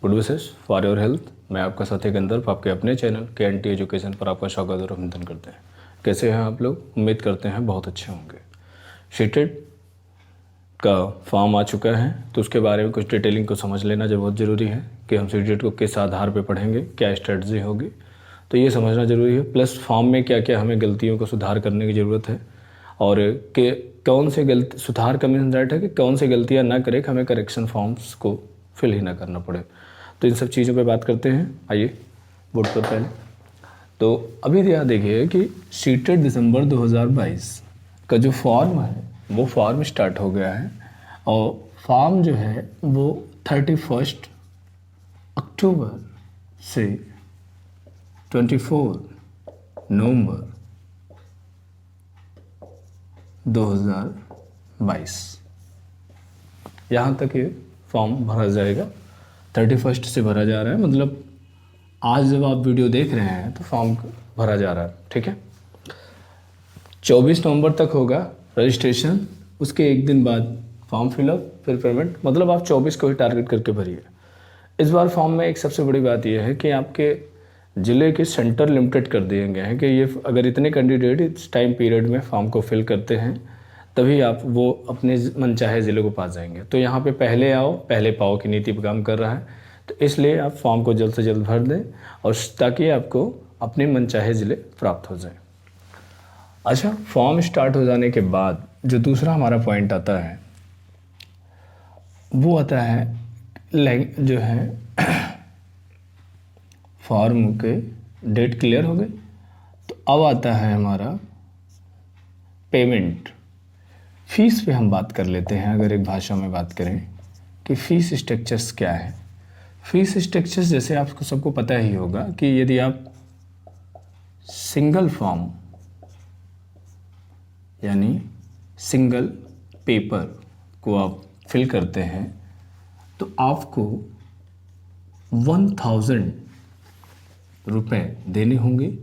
Good wishes for your health. मैं आपका साथी गंधर्व आपके अपने चैनल KNT एजुकेशन पर आपका स्वागत और अभिनंदन करते हैं। कैसे हैं आप लोग? उम्मीद करते हैं बहुत अच्छे होंगे। सीटेट का फॉर्म आ चुका है तो उसके बारे में कुछ डिटेलिंग को समझ लेना जो बहुत ज़रूरी है कि हम सीटेट को किस आधार पर पढ़ेंगे, क्या स्ट्रेटजी होगी, तो ये समझना ज़रूरी है। प्लस फॉर्म में क्या क्या हमें गलतियों को सुधार करने की ज़रूरत है और कि कौन से गलती सुधार का मीन दैट है कि कौन सी गलतियाँ ना करें कि हमें करेक्शन फॉर्म्स को फिल ही ना करना पड़े। तो इन सब चीज़ों पे बात करते हैं। आइए बोर्ड पर पहले तो अभी यहाँ देखिए कि सीटेट दिसंबर 2022 का जो फॉर्म है वो फॉर्म स्टार्ट हो गया है और फॉर्म जो है वो 31 अक्टूबर से 24 नवंबर 2022 यहाँ तक ये फॉर्म भरा जाएगा। 31 से भरा जा रहा है, मतलब आज जब आप वीडियो देख रहे हैं तो फॉर्म भरा जा रहा है। ठीक है, 24 नवंबर तक होगा रजिस्ट्रेशन, उसके एक दिन बाद फॉर्म फिलअप, फिर पेमेंट। मतलब आप 24 को ही टारगेट करके भरिए। इस बार फॉर्म में एक सबसे बड़ी बात यह है कि आपके ज़िले के सेंटर लिमिटेड कर दिए गए हैं कि ये अगर इतने कैंडिडेट इस टाइम पीरियड में फॉर्म को फिल करते हैं तभी आप वो अपने मनचाहे ज़िले को पा जाएंगे। तो यहाँ पे पहले आओ पहले पाओ की नीति पर काम कर रहा है, तो इसलिए आप फॉर्म को जल्द से जल्द भर दें और ताकि आपको अपने मनचाहे ज़िले प्राप्त हो जाए। अच्छा, फॉर्म स्टार्ट हो जाने के बाद जो दूसरा हमारा पॉइंट आता है वो आता है जो है फॉर्म के डेट क्लियर हो गए तो अब आता है हमारा पेमेंट। फीस पे हम बात कर लेते हैं। अगर एक भाषा में बात करें कि फ़ीस स्ट्रक्चर्स क्या है। फ़ीस स्ट्रक्चर्स जैसे आपको सबको पता ही होगा कि यदि आप सिंगल फॉर्म यानी सिंगल पेपर को आप फिल करते हैं तो आपको 1000 रुपये देने होंगे।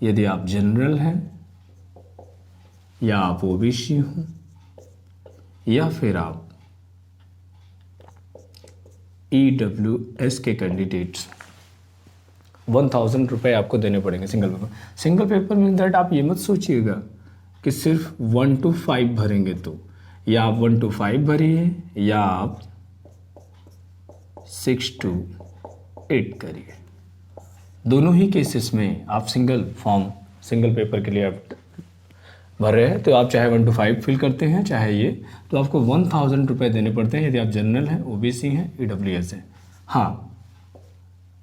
यदि आप जनरल हैं या आप ओबीसी हों या फिर आप EWS के कैंडिडेट्स, 1000 रुपये आपको देने पड़ेंगे single paper. Single paper mean that आप ये मत सोचिएगा कि सिर्फ 1 to 5 भरेंगे, तो या आप 1 to 5 भरिए या आप 6 to 8 करिए। दोनों ही केसेस में आप सिंगल पेपर के लिए आप भर रहे हैं तो आप चाहे 1 to 5 फिल करते हैं चाहे ये, तो आपको 1000 रुपये देने पड़ते हैं यदि आप जनरल हैं, ओबीसी हैं, EWS हैं। हाँ,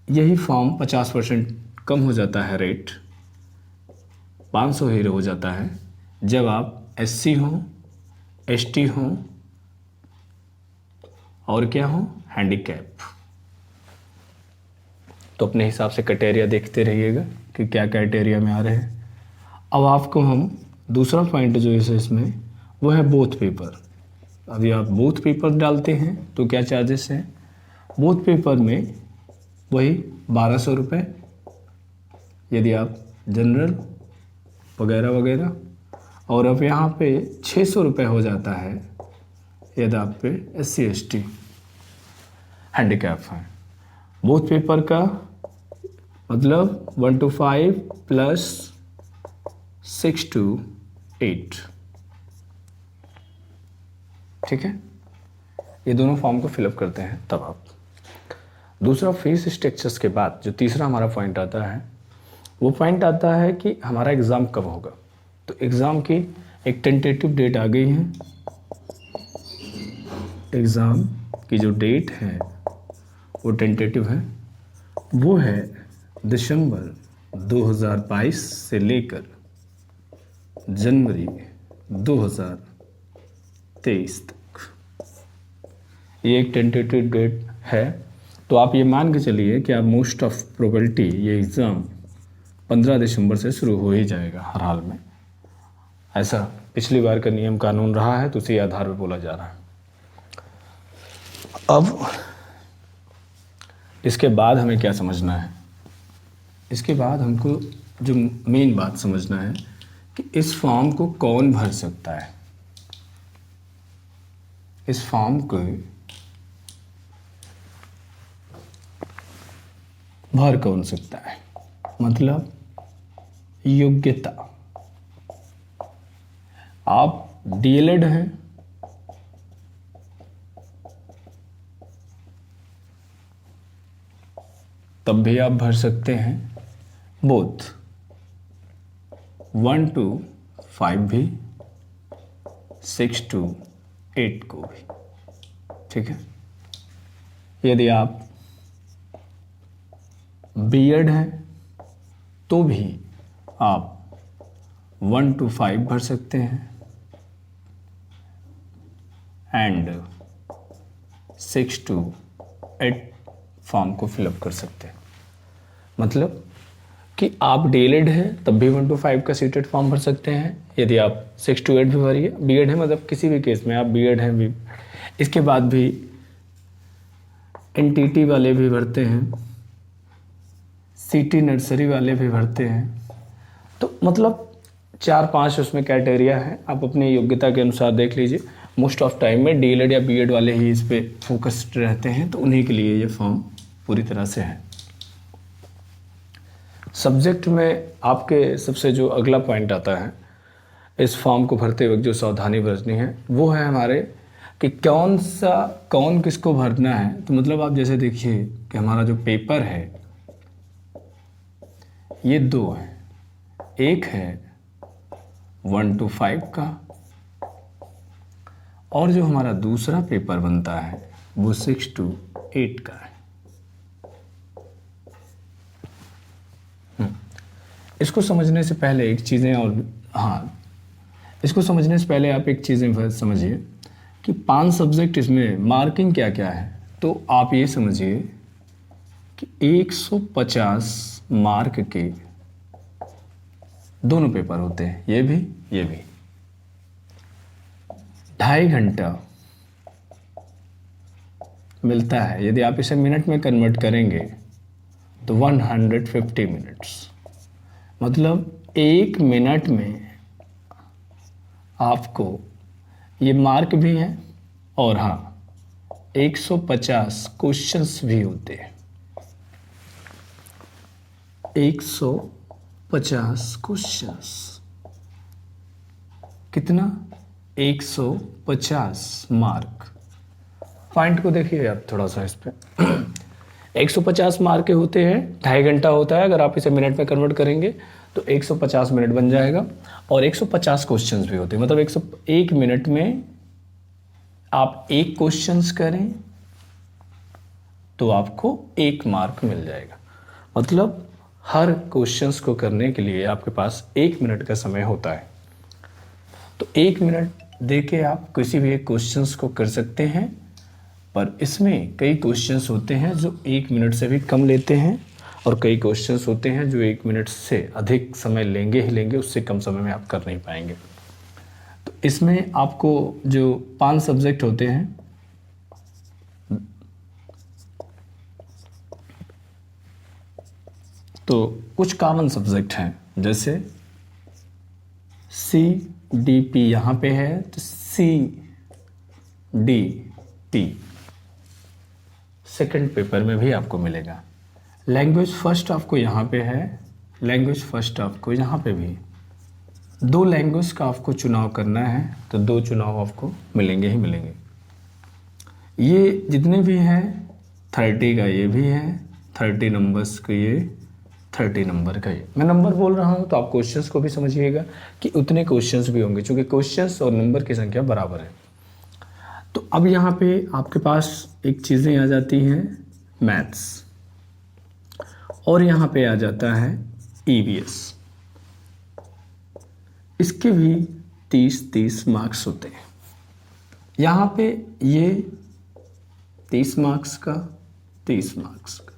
यही फॉर्म 50% कम हो जाता है, रेट 500 ही हो जाता है जब आप SC हों, ST हों और क्या हों, हैंडीकैप। तो अपने हिसाब से क्राइटेरिया देखते रहिएगा कि क्या क्राइटेरिया में आ रहे हैं। अब आपको हम दूसरा पॉइंट जो है इसमें वो है बोथ पेपर। अभी आप बोथ पेपर डालते हैं तो क्या चार्जेस हैं? बोथ पेपर में वही 1200 रुपये यदि आप जनरल वगैरह वगैरह, और अब यहाँ पे 600 रुपये हो जाता है यदि आप पे SC ST हैंडीकैप हैं। बोथ पेपर का मतलब 1 to 5 प्लस 6 to 8। ठीक है, ये दोनों फॉर्म को फिलअप करते हैं तब आप। दूसरा फीस स्ट्रक्चर्स के बाद जो तीसरा हमारा पॉइंट आता है वो पॉइंट आता है कि हमारा एग्ज़ाम कब होगा। तो एग्ज़ाम की एक टेंटेटिव डेट आ गई है। एग्ज़ाम की जो डेट है वो टेंटेटिव है, वो है दिसंबर 2022 से लेकर जनवरी 2023 तक। ये एक टेंटेटिव डेट है, तो आप ये मान के चलिए कि आप मोस्ट ऑफ प्रोबेबिलिटी ये एग्ज़ाम 15 दिसंबर से शुरू हो ही जाएगा हर हाल में। ऐसा पिछली बार का नियम कानून रहा है तो उसी आधार पर बोला जा रहा है। अब इसके बाद हमें क्या समझना है? इसके बाद हमको जो मेन बात समझना है कि इस फॉर्म को कौन भर सकता है। इस फॉर्म को भर कौन सकता है, मतलब योग्यता। आप डीएलएड हैं, तब भी आप भर सकते हैं बोथ 1 to 5 भी, 6 to 8 को भी। ठीक है। यदि आप बीएड हैं तो भी आप 1 to 5 भर सकते हैं एंड 6 to 8 फॉर्म को फिलअप कर सकते हैं। मतलब कि आप डीएलएड हैं तब भी 1 to 5 का सीटेड फॉर्म भर सकते हैं। यदि आप 6 to 8 भी भरिए, बीएड है मतलब किसी भी केस में आप बीएड हैं भी, इसके बाद भी एनटीटी वाले भी भरते हैं, सिटी नर्सरी वाले भी भरते हैं। तो मतलब 4-5 उसमें क्राइटेरिया है, आप अपनी योग्यता के अनुसार देख लीजिए। मोस्ट ऑफ टाइम में डीएलएड या बीएड वाले ही इस पर फोकस्ड रहते हैं, तो उन्हीं के लिए ये फॉर्म पूरी तरह से है। सब्जेक्ट में आपके सबसे जो अगला पॉइंट आता है इस फॉर्म को भरते वक्त जो सावधानी बरतनी है वो है हमारे कि कौन किसको भरना है। तो मतलब आप जैसे देखिए कि हमारा जो पेपर है ये 2 है, एक है 1 to 5 का और जो हमारा दूसरा पेपर बनता है वो 6 to 8 का है। इसको समझने से पहले एक चीज़ें और इसको समझने से पहले आप एक चीज़ें समझिए कि 5 सब्जेक्ट इसमें मार्किंग क्या क्या है। तो आप ये समझिए कि 150 मार्क के दोनों पेपर होते हैं, ये भी 2.5 घंटा मिलता है। यदि आप इसे मिनट में कन्वर्ट करेंगे तो 150 मिनट्स, मतलब 1 मिनट में आपको ये मार्क भी हैं और 150 क्वेश्चंस भी होते हैं। 150 क्वेश्चंस, कितना? 150 मार्क। पॉइंट को देखिए आप थोड़ा सा इस पे 150 मार्क के होते हैं, 2.5 घंटा होता है। अगर आप इसे मिनट में कन्वर्ट करेंगे तो 150 मिनट बन जाएगा और 150 क्वेश्चंस भी होते हैं, मतलब 101 मिनट में आप 1 क्वेश्चंस करें तो आपको 1 मार्क मिल जाएगा। मतलब हर क्वेश्चंस को करने के लिए आपके पास 1 मिनट का समय होता है। तो 1 मिनट देके आप किसी भी एक क्वेश्चंस को कर सकते हैं, पर इसमें कई क्वेश्चंस होते हैं जो 1 मिनट से भी कम लेते हैं और कई क्वेश्चंस होते हैं जो 1 मिनट से अधिक समय लेंगे ही लेंगे, उससे कम समय में आप कर नहीं पाएंगे। तो इसमें आपको जो 5 सब्जेक्ट होते हैं, तो कुछ कॉमन सब्जेक्ट हैं, जैसे CDP यहाँ पे है तो CDP सेकंड पेपर में भी आपको मिलेगा। लैंग्वेज फर्स्ट आपको यहाँ पे है, लैंग्वेज फर्स्ट आपको यहाँ पे भी 2 लैंग्वेज का आपको चुनाव करना है, तो 2 चुनाव आपको मिलेंगे ही मिलेंगे। ये जितने भी हैं 30 का ये भी है, 30 नंबर्स का ये, 30 नंबर का ये। मैं नंबर बोल रहा हूँ तो आप क्वेश्चंस को भी समझिएगा कि उतने क्वेश्चंस भी होंगे, क्योंकि क्वेश्चंस और नंबर की संख्या बराबर है। तो अब यहाँ पे आपके पास एक चीज़ें आ जाती हैं मैथ्स, और यहाँ पे आ जाता है EVS। इसके भी 30-30 मार्क्स होते हैं। यहाँ पे ये 30 मार्क्स का, 30 मार्क्स का।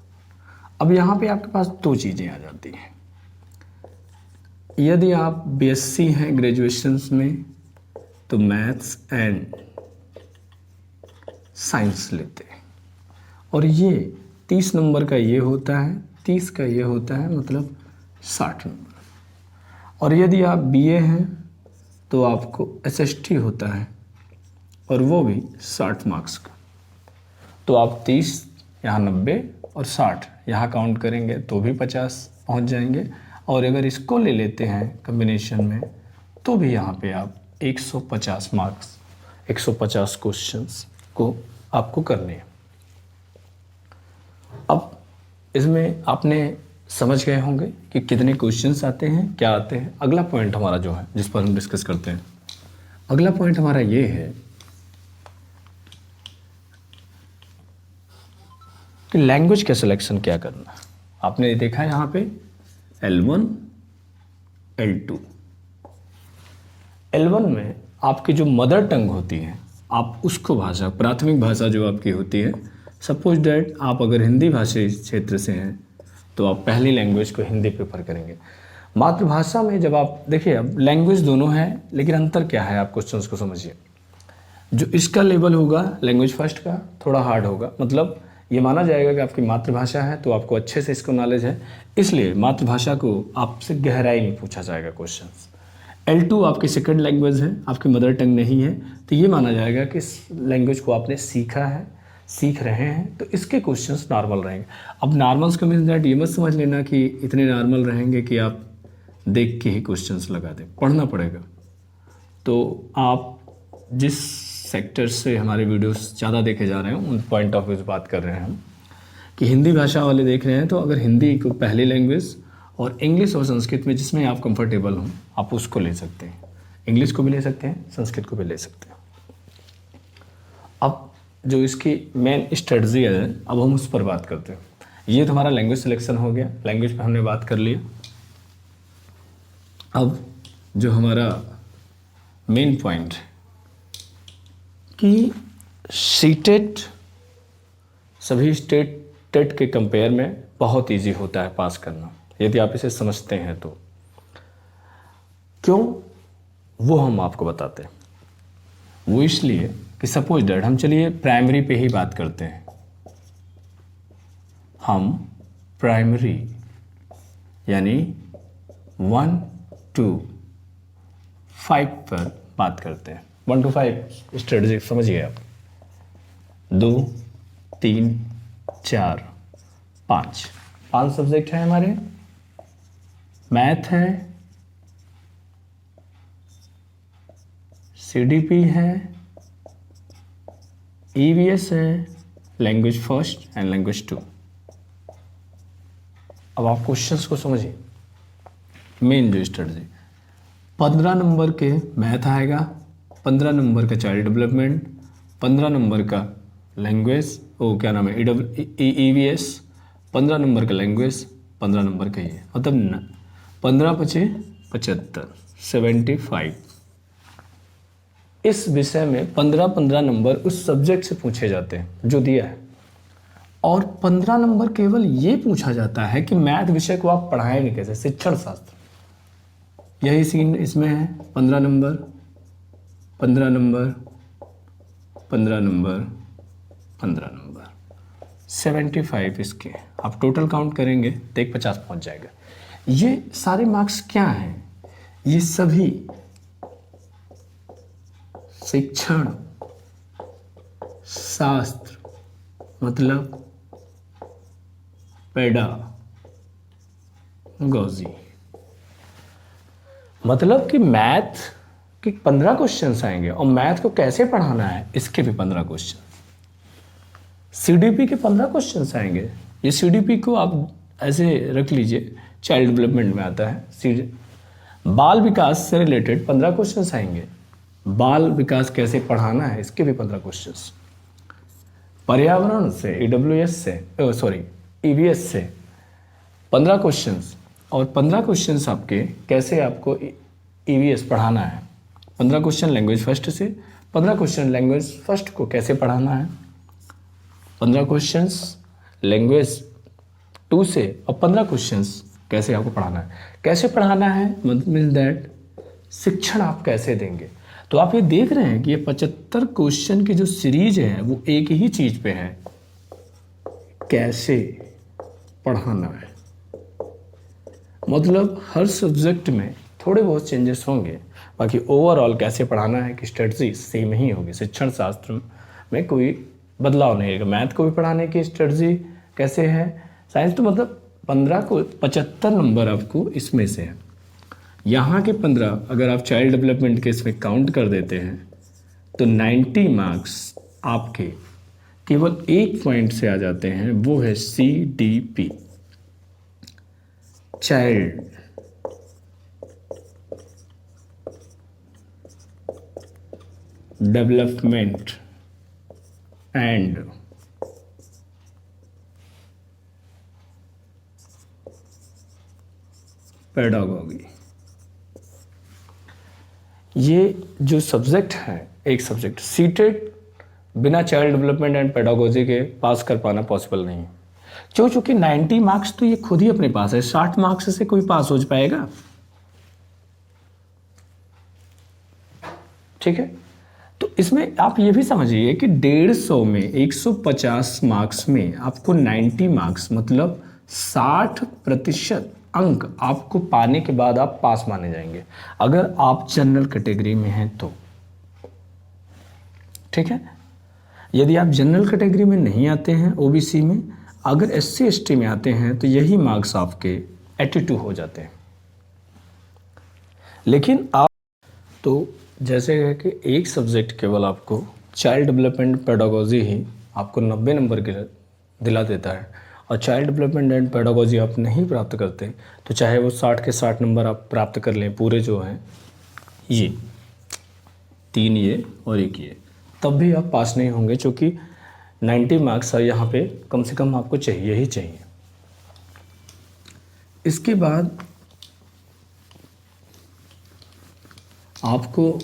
अब यहाँ पे आपके पास 2 चीज़ें आ जाती हैं। यदि आप BSc हैं ग्रेजुएशंस में तो मैथ्स एंड साइंस लेते हैं, और ये 30 नंबर का ये होता है, 30 का ये होता है, मतलब 60 नंबर। और यदि आप BA हैं तो आपको SST होता है और वो भी 60 मार्क्स का। तो आप 30 यहाँ 90 और 60 यहाँ काउंट करेंगे तो भी 50 पहुँच जाएंगे, और अगर इसको ले लेते हैं कम्बिनेशन में तो भी यहाँ पे आप 150 मार्क्स, 150 क्वेश्चंस को आपको करने हैं। अब इसमें आपने समझ गए होंगे कि कितने क्वेश्चंस आते हैं, क्या आते हैं। अगला पॉइंट हमारा जो है जिस पर हम डिस्कस करते हैं, अगला पॉइंट हमारा ये है कि लैंग्वेज का सिलेक्शन क्या करना। आपने देखा है यहाँ पे L1, L2। L1 में आपकी जो मदर टंग होती है, आप उसको भाषा, प्राथमिक भाषा जो आपकी होती है, सपोज डैट आप अगर हिंदी भाषी क्षेत्र से हैं तो आप पहली लैंग्वेज को हिंदी प्रेफर करेंगे। मातृभाषा में जब आप देखिए, अब लैंग्वेज दोनों है लेकिन अंतर क्या है, आप क्वेश्चंस को समझिए। जो इसका लेवल होगा लैंग्वेज फर्स्ट का थोड़ा हार्ड होगा, मतलब ये माना जाएगा कि आपकी मातृभाषा है तो आपको अच्छे से इसको नॉलेज है, इसलिए मातृभाषा को आपसे गहराई में पूछा जाएगा क्वेश्चंस। L2 आपकी सेकंड लैंग्वेज है, आपकी मदर टंग नहीं है, तो ये माना जाएगा कि इस लैंग्वेज को आपने सीखा है, सीख रहे हैं, तो इसके क्वेश्चंस नॉर्मल रहेंगे। अब नॉर्मल्स का मीन्स दैट ये मत समझ लेना कि इतने नॉर्मल रहेंगे कि आप देख के ही क्वेश्चंस लगा दें, पढ़ना पड़ेगा। तो आप जिस सेक्टर से हमारे वीडियोस ज़्यादा देखे जा रहे हैं उन पॉइंट ऑफ व्यू से बात कर रहे हैं हम, कि हिंदी भाषा वाले देख रहे हैं तो अगर हिंदी को पहली लैंग्वेज और इंग्लिश और संस्कृत में जिसमें आप कंफर्टेबल हों आप उसको ले सकते हैं। इंग्लिश को भी ले सकते हैं, संस्कृत को भी ले सकते हैं। अब जो इसकी मेन स्ट्रेटजी है, अब हम उस पर बात करते हैं। ये तो हमारा लैंग्वेज सिलेक्शन हो गया, लैंग्वेज पर हमने बात कर लिया। अब जो हमारा मेन पॉइंट कि सीटेट सभी स्टेट टेट के कंपेयर में बहुत इजी होता है पास करना, यदि आप इसे समझते हैं तो। क्यों, वो हम आपको बताते हैं। वो इसलिए कि सपोज दैट हम चलिए प्राइमरी पे ही बात करते हैं। हम प्राइमरी यानी 1 to 5 पर बात करते हैं। 1 to 5 स्ट्रेटजी समझिए आप। 2, 3, 4, 5 सब्जेक्ट हैं हमारे। मैथ है, CDP है, EVS है, लैंग्वेज फर्स्ट एंड लैंग्वेज 2। अब आप क्वेश्चंस को समझिए। मेन जो स्ट्रेटजी 15 नंबर के मैथ आएगा, 15 नंबर का चाइल्ड डेवलपमेंट, 15 नंबर का लैंग्वेज, वो क्या नाम है, EVS, 15 नंबर का लैंग्वेज, 15 नंबर का ये, मतलब 15 × 75, 75। इस विषय में 15 नंबर उस सब्जेक्ट से पूछे जाते हैं जो दिया है, और 15 नंबर केवल ये पूछा जाता है कि मैथ विषय को आप पढ़ाएंगे कैसे, शिक्षण शास्त्र। यही सीन इसमें है। 15 नंबर, 15 नंबर, 15 नंबर, 15 नंबर, 75 इसके आप टोटल काउंट करेंगे तो 150 पहुंच जाएगा। ये सारे मार्क्स क्या हैं? ये सभी शिक्षण शास्त्र, मतलब पेडागोजी, मतलब कि मैथ के 15 क्वेश्चंस आएंगे, और मैथ को कैसे पढ़ाना है इसके भी 15 क्वेश्चन। CDP के 15 क्वेश्चंस आएंगे। ये CDP को आप ऐसे रख लीजिए, चाइल्ड डेवलपमेंट में आता है। बाल विकास से रिलेटेड 15 क्वेश्चंस आएंगे। बाल विकास कैसे पढ़ाना है इसके भी 15 क्वेश्चंस। पर्यावरण से, EVS से 15 क्वेश्चंस, और 15 क्वेश्चंस आपके कैसे आपको EVS पढ़ाना है। 15 क्वेश्चन लैंग्वेज फर्स्ट से, 15 क्वेश्चन लैंग्वेज फर्स्ट को कैसे पढ़ाना है, 15 क्वेश्चंस लैंग्वेज 2 से, और 15 क्वेश्चंस कैसे आपको पढ़ाना है। कैसे पढ़ाना है मीन्स दैट शिक्षण आप कैसे देंगे। तो आप ये देख रहे हैं कि ये 75 क्वेश्चन की जो सीरीज है वो एक ही चीज पे है, कैसे पढ़ाना है। मतलब हर सब्जेक्ट में थोड़े बहुत चेंजेस होंगे, बाकी ओवरऑल कैसे पढ़ाना है कि स्ट्रेटजी सेम ही होगी। शिक्षण शास्त्र में कोई बदलाव नहीं होगा। मैथ को भी पढ़ाने की स्ट्रेटजी कैसे है साइंस, तो मतलब 15 को 75 नंबर आपको इसमें से है। यहाँ के 15 अगर आप चाइल्ड डेवलपमेंट के इसमें काउंट कर देते हैं तो 90 मार्क्स आपके केवल एक पॉइंट से आ जाते हैं, वो है CDP, child development and pedagogy. ये जो सब्जेक्ट है, एक सब्जेक्ट सीटेड बिना चाइल्ड डेवलपमेंट एंड पेडागोजी के पास कर पाना पॉसिबल नहीं है। चूंकि 90 मार्क्स तो ये खुद ही अपने पास है, 60 मार्क्स से कोई पास हो पाएगा? ठीक है, तो इसमें आप ये भी समझिए कि 150 में 150 मार्क्स में आपको 90 मार्क्स मतलब 60% अंक आपको पाने के बाद आप पास माने जाएंगे, अगर आप जनरल कैटेगरी में हैं तो। ठीक है, यदि आप जनरल कैटेगरी में नहीं आते हैं, ओबीसी में, अगर SC ST में आते हैं तो यही मार्क्स आपके 82 हो जाते हैं। लेकिन आप तो जैसे है कि एक सब्जेक्ट केवल आपको चाइल्ड डेवलपमेंट पेडागोजी ही आपको 90 नंबर के दिला देता है, और चाइल्ड डेवलपमेंट एंड पेडागोजी आप नहीं प्राप्त करते तो चाहे वो 60 के 60 नंबर आप प्राप्त कर लें, पूरे जो हैं ये 3 ये और 1 ये, तब भी आप पास नहीं होंगे, क्योंकि 90 मार्क्स यहाँ पे कम से कम आपको चाहिए ही चाहिए। इसके बाद आपको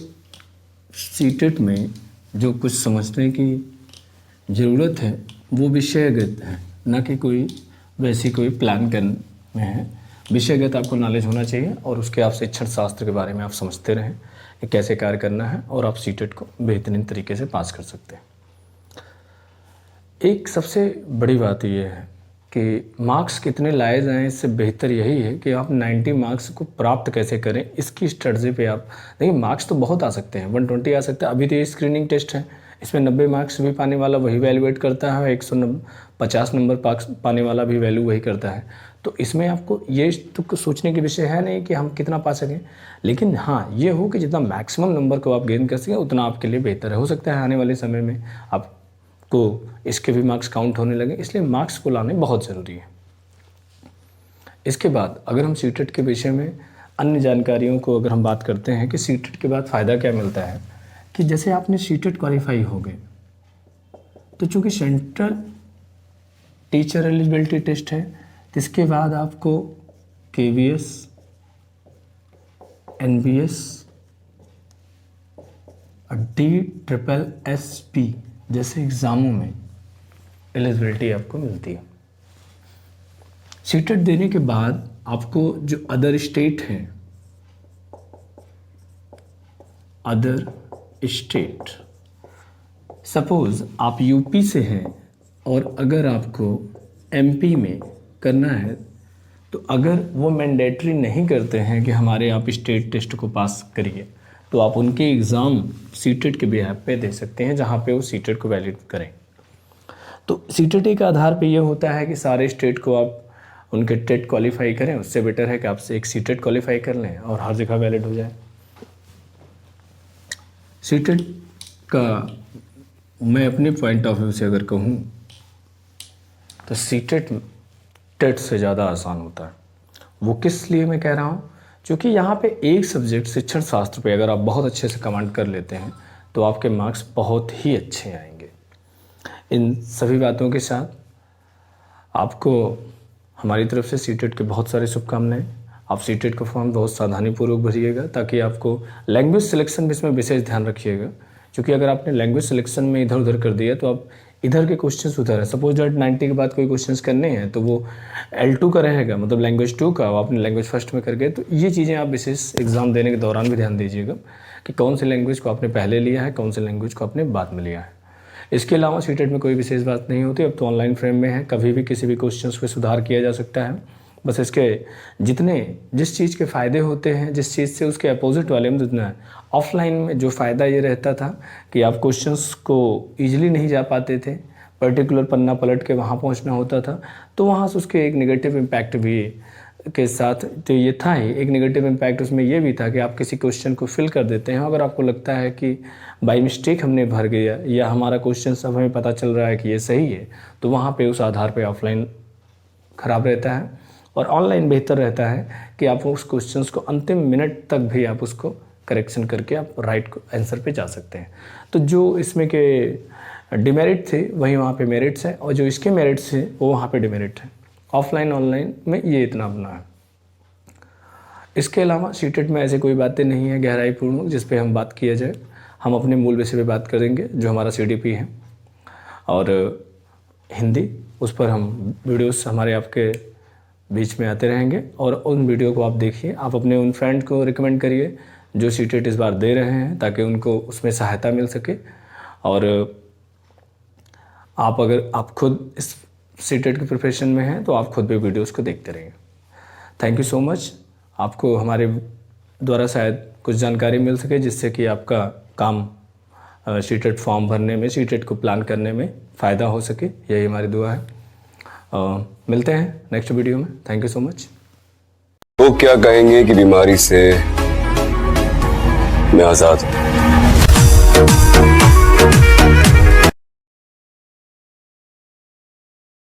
सीटेट में जो कुछ समझने की ज़रूरत है वो विषयगत है, ना कि कोई वैसी कोई प्लान करने में है। विषयगत आपको नॉलेज होना चाहिए और उसके आप शिक्षण शास्त्र के बारे में आप समझते रहें कि कैसे कार्य करना है, और आप सीटेट को बेहतरीन तरीके से पास कर सकते हैं। एक सबसे बड़ी बात यह है कि मार्क्स कितने लाए जाएं, इससे बेहतर यही है कि आप 90 मार्क्स को प्राप्त कैसे करें, इसकी स्ट्रेटजी पे आप देखिए। मार्क्स तो बहुत आ सकते हैं, 120 आ सकता है। अभी तो ये स्क्रीनिंग टेस्ट है, इसमें 90 मार्क्स भी पाने वाला वही वैल्यूएट करता है, 150 नंबर पाने वाला भी वैल्यू वही करता है। तो इसमें आपको ये तो सोचने के विषय है नहीं कि हम कितना पा सकें, लेकिन हाँ ये हो कि जितना मैक्सिमम नंबर को आप गेन कर सकें उतना आपके लिए बेहतर है। हो सकता है आने वाले समय में आप को इसके भी मार्क्स काउंट होने लगे, इसलिए मार्क्स को लाने बहुत ज़रूरी है। इसके बाद अगर हम सीटेट के विषय में अन्य जानकारियों को अगर हम बात करते हैं कि सीटेट के बाद फ़ायदा क्या मिलता है, कि जैसे आपने सीटेट क्वालिफाई हो गए तो चूँकि सेंट्रल टीचर एलिजिबिलिटी टेस्ट है, तो इसके बाद आपको KVS, NBS और DSSS जैसे एग्ज़ामों में एलिजिबिलिटी आपको मिलती है। सीटेट देने के बाद आपको जो अदर स्टेट हैं, अदर स्टेट, सपोज़ आप यूपी से हैं और अगर आपको MP में करना है, तो अगर वो मैंडेटरी नहीं करते हैं कि हमारे आप स्टेट टेस्ट को पास करिए, तो आप उनके एग्ज़ाम सीटेट के बिहाफ पे दे सकते हैं, जहाँ पे वो सीटेट को वैलिड करें। तो सीटेट के आधार पे ये होता है कि सारे स्टेट को आप उनके टेट क्वालिफाई करें, उससे बेटर है कि आपसे एक सीटेट क्वालिफाई कर लें और हर जगह वैलिड हो जाए। सीटेट का मैं अपने पॉइंट ऑफ व्यू से अगर कहूँ तो सीटेट टेट से ज़्यादा आसान होता है। वो किस लिए मैं कह रहा हूँ, क्योंकि यहाँ पे एक सब्जेक्ट शिक्षण शास्त्र पे अगर आप बहुत अच्छे से कमांड कर लेते हैं तो आपके मार्क्स बहुत ही अच्छे आएंगे। इन सभी बातों के साथ आपको हमारी तरफ से सीटेट के बहुत सारी शुभकामनाएं। आप सीटेट का फॉर्म बहुत सावधानीपूर्वक भरिएगा, ताकि आपको लैंग्वेज सिलेक्शन भी इसमें विशेष ध्यान रखिएगा, क्योंकि अगर आपने लैंग्वेज सिलेक्शन में इधर उधर कर दिया तो आप इधर के क्वेश्चंस उधर है। सपोज दैट 90 के बाद कोई क्वेश्चंस करने हैं तो वो L2 का रहेगा, मतलब लैंग्वेज 2 का, आपने लैंग्वेज फर्स्ट में कर गए। तो ये चीज़ें आप विशेष एग्जाम देने के दौरान भी ध्यान दीजिएगा कि कौन सी लैंग्वेज को आपने पहले लिया है, कौन सी लैंग्वेज को आपने बाद में लिया है। इसके अलावा सीटेट में कोई विशेष बात नहीं होती, अब तो ऑनलाइन फ्रेम में है, कभी भी किसी भी क्वेश्चंस पे सुधार किया जा सकता है। बस इसके जिस चीज़ के फ़ायदे होते हैं, जिस चीज़ से उसके अपोजिट वाले में जितना है, ऑफलाइन में जो फ़ायदा ये रहता था कि आप क्वेश्चंस को ईजिली नहीं जा पाते थे, पर्टिकुलर पन्ना पलट के वहाँ पहुँचना होता था, तो वहाँ से उसके एक नेगेटिव इम्पैक्ट भी के साथ तो ये था ही। एक नेगेटिव इम्पैक्ट उसमें ये भी था कि आप किसी क्वेश्चन को फिल कर देते हैं, अगर आपको लगता है कि बाय मिस्टेक हमने भर गया या हमारा क्वेश्चन सब हमें पता चल रहा है कि ये सही है, तो वहाँ पे उस आधार पे ऑफलाइन ख़राब रहता है और ऑनलाइन बेहतर रहता है कि आप उस क्वेश्चंस को अंतिम मिनट तक भी आप उसको करेक्शन करके आप राइट आंसर पे जा सकते हैं। तो जो इसमें के डिमेरिट थे वही वहाँ पे मेरिट्स हैं, और जो इसके मेरिट्स हैं वो वहाँ पे डिमेरिट हैं। ऑफलाइन ऑनलाइन में ये इतना अपना है। इसके अलावा सीटेट में ऐसी कोई बातें नहीं है गहराईपूर्ण जिस पे हम बात किया जाए। हम अपने मूल विषय पे बात करेंगे जो हमारा CDP है, और हिंदी, उस पर हम वीडियोस हमारे आपके बीच में आते रहेंगे, और उन वीडियो को आप देखिए। आप अपने उन फ्रेंड को रिकमेंड करिए जो सीटेट इस बार दे रहे हैं, ताकि उनको उसमें सहायता मिल सके। और आप अगर आप खुद इस सीटेट के प्रिपरेशन में हैं तो आप खुद भी वीडियोस को देखते रहिए। Thank you so much. आपको हमारे द्वारा शायद कुछ जानकारी मिल सके जिससे कि आपका काम सीटेट फॉर्म भरने में, सीटेट को प्लान करने में फ़ायदा हो सके, यही हमारी दुआ है। मिलते हैं नेक्स्ट वीडियो में। Thank you so much. वो क्या कहेंगे कि बीमारी से मैं आज़ाद हूँ।